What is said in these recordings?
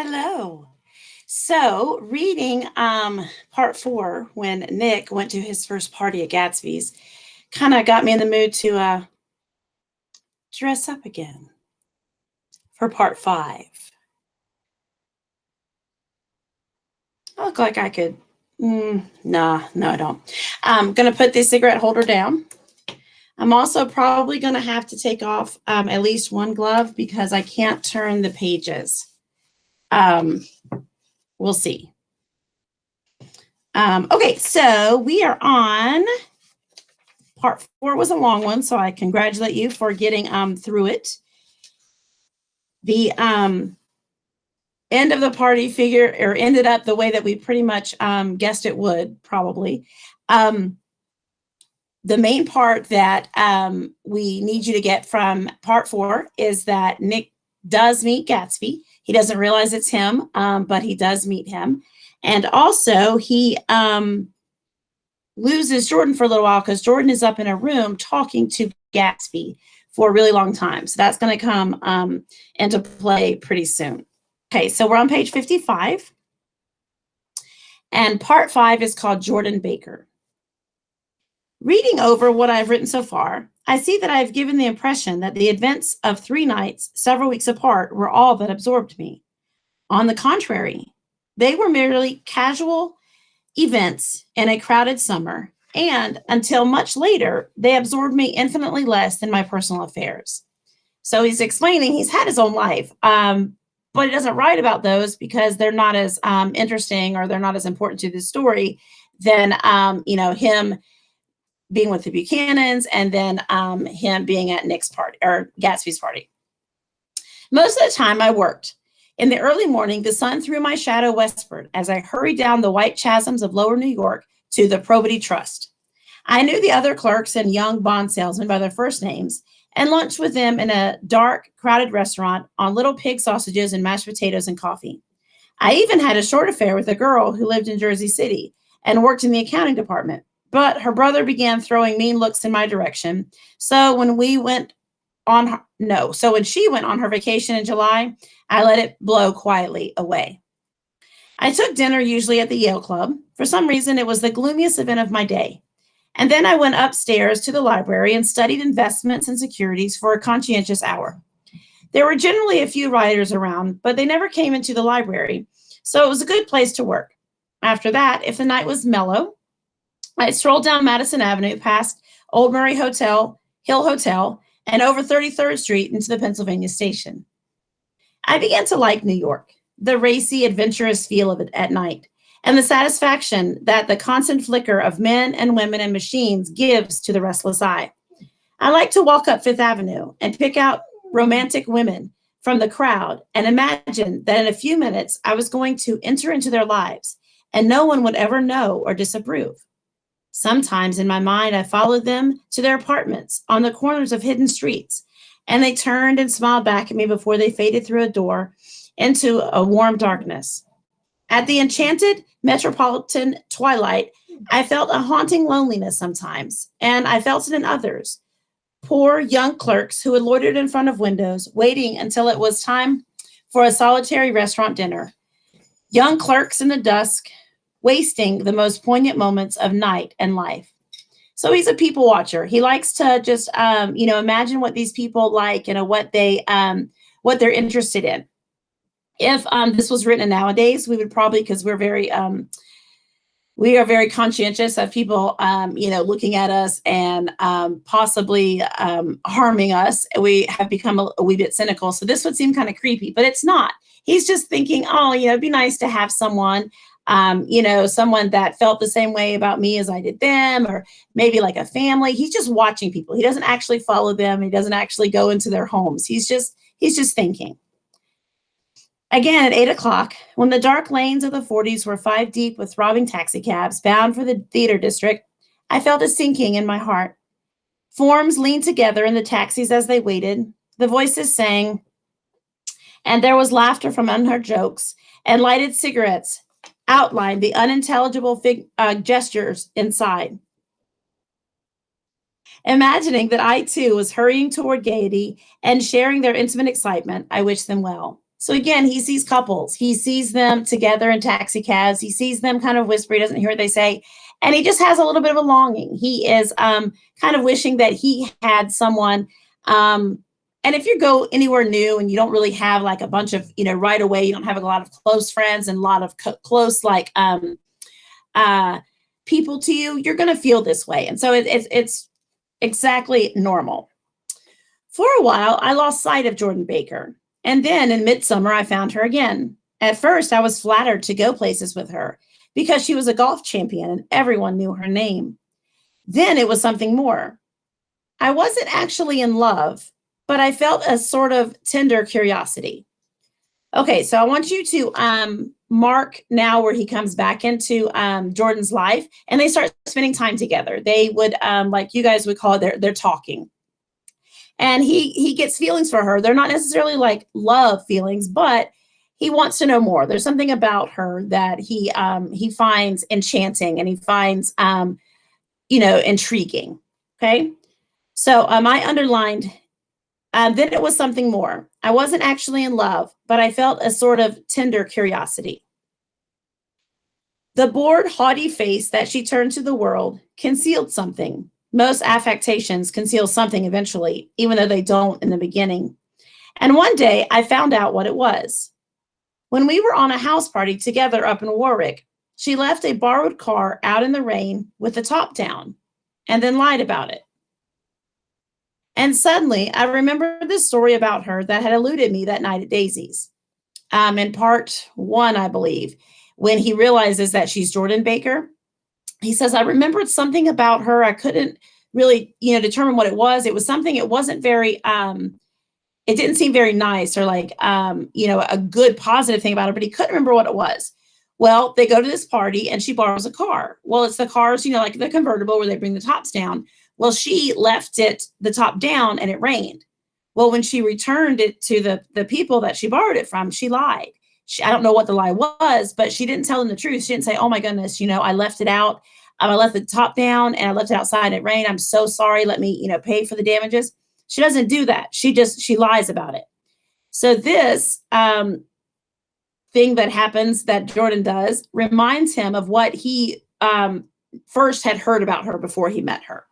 Hello. So, reading part four when Nick went to his first party at Gatsby's kind of got me in the mood to dress up again for part five. I look like I could. No, I don't. I'm going to put this cigarette holder down. I'm also probably going to have to take off at least one glove because I can't turn the pages. Um, we'll see. Okay, so we are on part four. Was a long one, so I congratulate you for getting through it. The end of the party figure or ended up the way that we pretty much guessed it would, probably. The main part that we need you to get from part four is that Nick does meet Gatsby. He doesn't realize it's him, but he does meet him. And also, he loses Jordan for a little while because Jordan is up in a room talking to Gatsby for a really long time. So that's going to come into play pretty soon. Okay, so we're on page 55. And part five is called Jordan Baker. Reading over what I've written so far, I see that I've given the impression that the events of 3 nights, several weeks apart, were all that absorbed me. On the contrary, they were merely casual events in a crowded summer, and until much later, they absorbed me infinitely less than my personal affairs. So he's explaining he's had his own life, but he doesn't write about those because they're not as interesting or they're not as important to the story than him being with the Buchanans and then him being at Nick's party or Gatsby's party. Most of the time I worked. In the early morning, the sun threw my shadow westward as I hurried down the white chasms of lower New York to the Probity Trust. I knew the other clerks and young bond salesmen by their first names and lunched with them in a dark, crowded restaurant on little pig sausages and mashed potatoes and coffee. I even had a short affair with a girl who lived in Jersey City and worked in the accounting department, but her brother began throwing mean looks in my direction. So when she went on her vacation in July, I let it blow quietly away. I took dinner usually at the Yale Club. For some reason, it was the gloomiest event of my day. And then I went upstairs to the library and studied investments and securities for a conscientious hour. There were generally a few writers around, but they never came into the library, so it was a good place to work. After that, if the night was mellow, I strolled down Madison Avenue past Old Murray Hotel, Hill Hotel, and over 33rd Street into the Pennsylvania Station. I began to like New York, the racy, adventurous feel of it at night, and the satisfaction that the constant flicker of men and women and machines gives to the restless eye. I like to walk up Fifth Avenue and pick out romantic women from the crowd and imagine that in a few minutes I was going to enter into their lives and no one would ever know or disapprove. Sometimes in my mind, I followed them to their apartments on the corners of hidden streets, and they turned and smiled back at me before they faded through a door into a warm darkness. At the enchanted metropolitan twilight, I felt a haunting loneliness sometimes, and I felt it in others. Poor young clerks who had loitered in front of windows, waiting until it was time for a solitary restaurant dinner. Young clerks in the dusk, wasting the most poignant moments of night and life. So he's a people watcher. He likes to just, imagine what these people like and what they're interested in. If this was written nowadays, we would probably, because we are very conscientious of people, looking at us and possibly harming us. We have become a wee bit cynical. So this would seem kind of creepy, but it's not. He's just thinking, it'd be nice to have someone, someone that felt the same way about me as I did them, or maybe like a family. He's just watching people. He doesn't actually follow them. He doesn't actually go into their homes. He's just thinking. Again, at 8 o'clock, when the dark lanes of the 40s were 5 deep with throbbing taxicabs bound for the theater district, I felt a sinking in my heart. Forms leaned together in the taxis as they waited. The voices sang, and there was laughter from unheard jokes, and lighted cigarettes outlined the unintelligible gestures inside. Imagining that I too was hurrying toward gaiety and sharing their intimate excitement, I wished them well. So again, he sees couples. He sees them together in taxi cabs. He sees them kind of whisper. He doesn't hear what they say. And he just has a little bit of a longing. He is kind of wishing that he had someone. And if you go anywhere new and you don't really have like a bunch of, right away, you don't have a lot of close friends and a lot of close like people to you, you're going to feel this way. And so it's exactly normal. For a while, I lost sight of Jordan Baker. And then in midsummer, I found her again. At first, I was flattered to go places with her because she was a golf champion and everyone knew her name. Then it was something more. I wasn't actually in love, but I felt a sort of tender curiosity. Okay, so I want you to mark now where he comes back into Jordan's life and they start spending time together. They would, like you guys would call it, they're talking. And he gets feelings for her. They're not necessarily like love feelings, but he wants to know more. There's something about her that he finds enchanting and he finds intriguing. Okay, so I underlined. Then it was something more. I wasn't actually in love, but I felt a sort of tender curiosity. The bored, haughty face that she turned to the world concealed something. Most affectations conceal something eventually, even though they don't in the beginning. And one day I found out what it was. When we were on a house party together up in Warwick, she left a borrowed car out in the rain with the top down and then lied about it. And suddenly I remembered this story about her that had eluded me that night at Daisy's. In part one, I believe, when he realizes that she's Jordan Baker, he says, I remembered something about her. I couldn't really, determine what it was. It was something, it wasn't very, it didn't seem very nice or like, a good positive thing about her, but he couldn't remember what it was. Well, they go to this party and she borrows a car. Well, it's the cars, like the convertible where they bring the tops down. Well, she left the top down and it rained. Well, when she returned it to the people that she borrowed it from, she lied. I don't know what the lie was, but she didn't tell them the truth. She didn't say, oh my goodness, I left it out. I left the top down and I left it outside and it rained. I'm so sorry. Let me, pay for the damages. She doesn't do that. She lies about it. So this thing that happens that Jordan does reminds him of what he first had heard about her before he met her.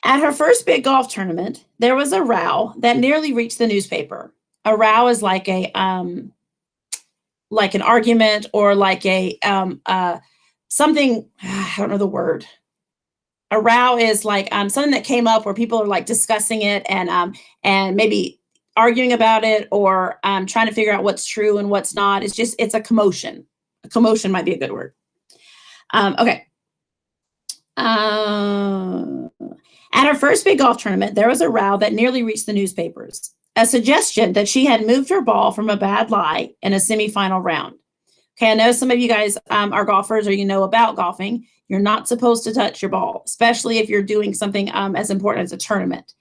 At her first big golf tournament, there was a row that nearly reached the newspaper. A row is like like an argument or like a something, I don't know the word. A row is like something that came up where people are like discussing it and maybe arguing about it or trying to figure out what's true and what's not. It's a commotion. A commotion might be a good word. Okay. At her first big golf tournament, there was a row that nearly reached the newspapers. A suggestion that she had moved her ball from a bad lie in a semifinal round. Okay, I know some of you guys are golfers or about golfing. You're not supposed to touch your ball, especially if you're doing something as important as a tournament.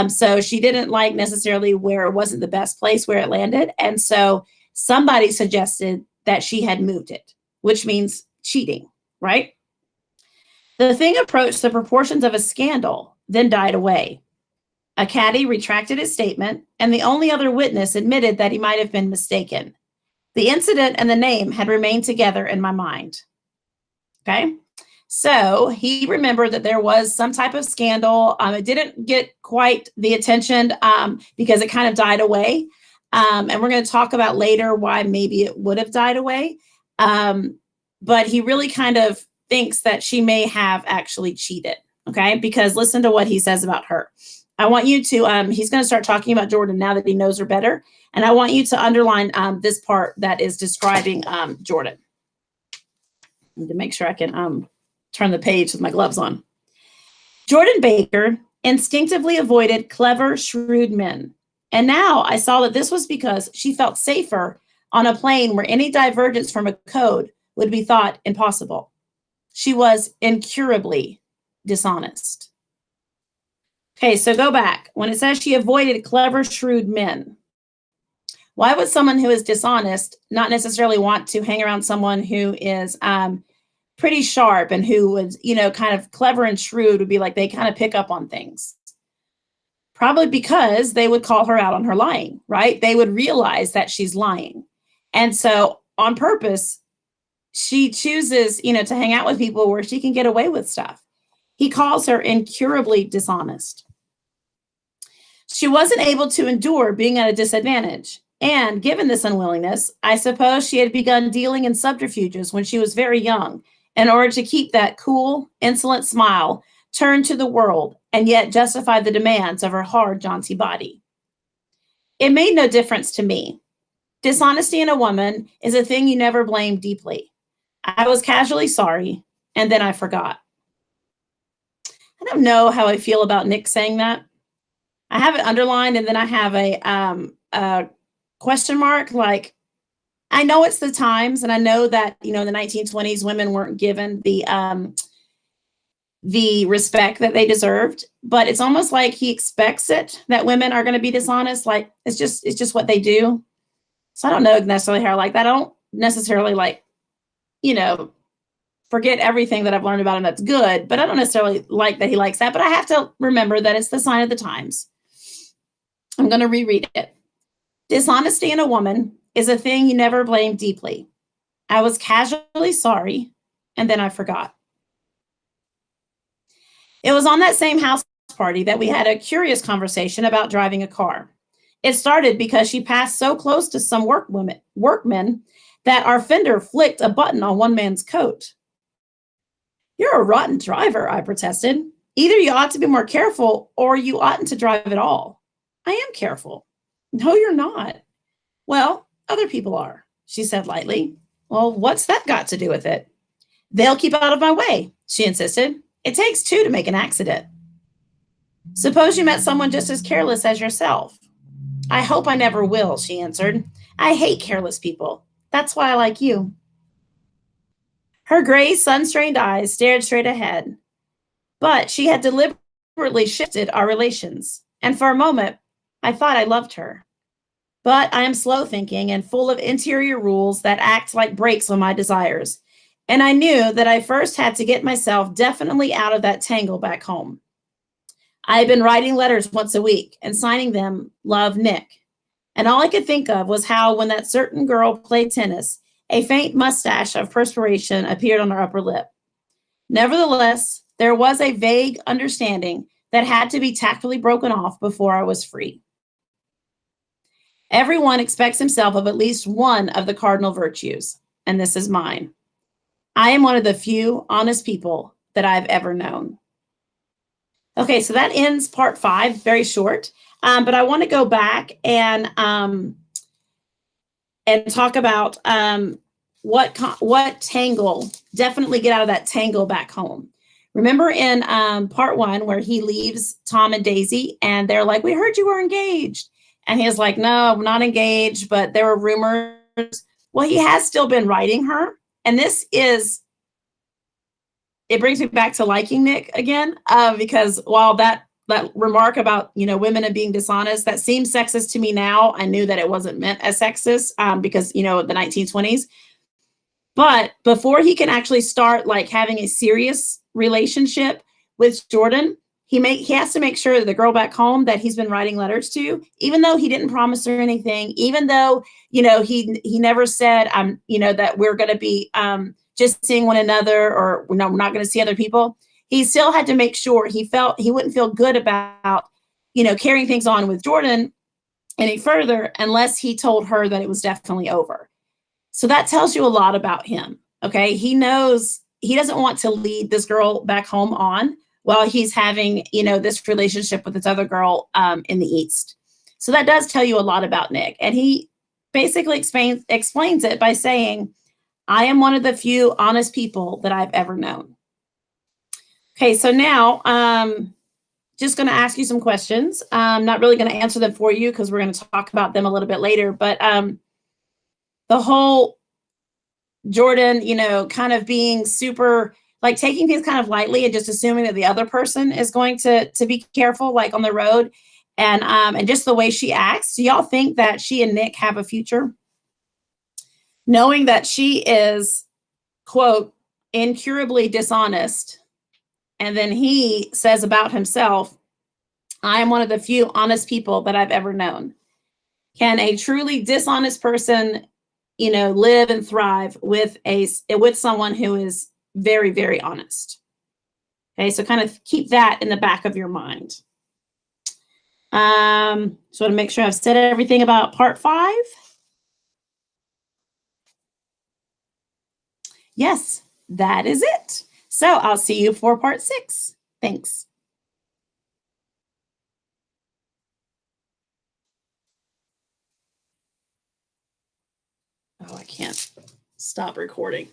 So she didn't like necessarily where it wasn't the best place where it landed. And so somebody suggested that she had moved it, which means cheating, right? The thing approached the proportions of a scandal, then died away. A caddy retracted his statement, and the only other witness admitted that he might have been mistaken. The incident and the name had remained together in my mind. Okay, so he remembered that there was some type of scandal. It didn't get quite the attention because it kind of died away. And we're going to talk about later why maybe it would have died away. But he really kind of thinks that she may have actually cheated. Okay, because listen to what he says about her. I want you to, he's going to start talking about Jordan now that he knows her better. And I want you to underline this part that is describing Jordan. I need to make sure I can turn the page with my gloves on. Jordan Baker instinctively avoided clever, shrewd men. And now I saw that this was because she felt safer on a plane where any divergence from a code would be thought impossible. She was incurably dishonest. Okay, so go back. When it says she avoided clever, shrewd men, why would someone who is dishonest not necessarily want to hang around someone who is pretty sharp and who was, kind of clever and shrewd would be like they kind of pick up on things? Probably because they would call her out on her lying, right? They would realize that she's lying. And so on purpose, she chooses, to hang out with people where she can get away with stuff. He calls her incurably dishonest. She wasn't able to endure being at a disadvantage. And given this unwillingness, I suppose she had begun dealing in subterfuges when she was very young in order to keep that cool, insolent smile turned to the world and yet justify the demands of her hard, jaunty body. It made no difference to me. Dishonesty in a woman is a thing you never blame deeply. I was casually sorry, and then I forgot. I don't know how I feel about Nick saying that. I have it underlined, and then I have a question mark. Like, I know it's the times, and I know that in the 1920s, women weren't given the respect that they deserved. But it's almost like he expects it that women are going to be dishonest. Like it's just what they do. So I don't know necessarily how I like that. I don't necessarily forget everything that I've learned about him that's good, but I don't necessarily like that he likes that. But I have to remember that it's the sign of the times. I'm going to reread it. Dishonesty in a woman is a thing you never blame deeply. I was casually sorry, and then I forgot. It was on that same house party that we had a curious conversation about driving a car. It started because she passed so close to some workmen that our fender flicked a button on one man's coat. You're a rotten driver, I protested. Either you ought to be more careful or you oughtn't to drive at all. I am careful. No, you're not. Well, other people are, she said lightly. Well, what's that got to do with it? They'll keep out of my way, she insisted. It takes two to make an accident. Suppose you met someone just as careless as yourself. I hope I never will, she answered. I hate careless people. That's why I like you. Her gray, sun-strained eyes stared straight ahead. But she had deliberately shifted our relations, and for a moment, I thought I loved her. But I am slow thinking and full of interior rules that act like brakes on my desires, and I knew that I first had to get myself definitely out of that tangle back home. I had been writing letters once a week and signing them, Love, Nick. And all I could think of was how, when that certain girl played tennis, a faint mustache of perspiration appeared on her upper lip. Nevertheless, there was a vague understanding that had to be tactfully broken off before I was free. Everyone expects himself of at least one of the cardinal virtues, and this is mine. I am one of the few honest people that I've ever known. Okay, so that ends part 5, very short. But I want to go back and talk about what tangle, definitely get out of that tangle back home. Remember in part 1 where he leaves Tom and Daisy and they're like, we heard you were engaged. And he was like, no, I'm not engaged, but there were rumors. Well, he has still been writing her. And it brings me back to liking Nick again, because while that remark about, women and being dishonest, that seems sexist to me now. I knew that it wasn't meant as sexist because, the 1920s. But before he can actually start like having a serious relationship with Jordan, he has to make sure that the girl back home that he's been writing letters to, even though he didn't promise her anything, even though, he never said, that we're going to be just seeing one another or we're not going to see other people. He still had to make sure he wouldn't feel good about, carrying things on with Jordan any further unless he told her that it was definitely over. So that tells you a lot about him. Okay. He knows he doesn't want to lead this girl back home on while he's having, this relationship with this other girl in the East. So that does tell you a lot about Nick. And he basically explains it by saying, I am one of the few honest people that I've ever known. Okay, so now just going to ask you some questions. I'm not really going to answer them for you because we're going to talk about them a little bit later. But the whole Jordan, kind of being super, like taking things kind of lightly and just assuming that the other person is going to be careful, like on the road, and just the way she acts. Do y'all think that she and Nick have a future? Knowing that she is, quote, incurably dishonest. And then he says about himself, I am one of the few honest people that I've ever known. Can a truly dishonest person, live and thrive with someone who is very, very honest? Okay, so kind of keep that in the back of your mind. So I want to make sure I've said everything about part 5. Yes, that is it. So I'll see you for part 6. Thanks. Oh, I can't stop recording.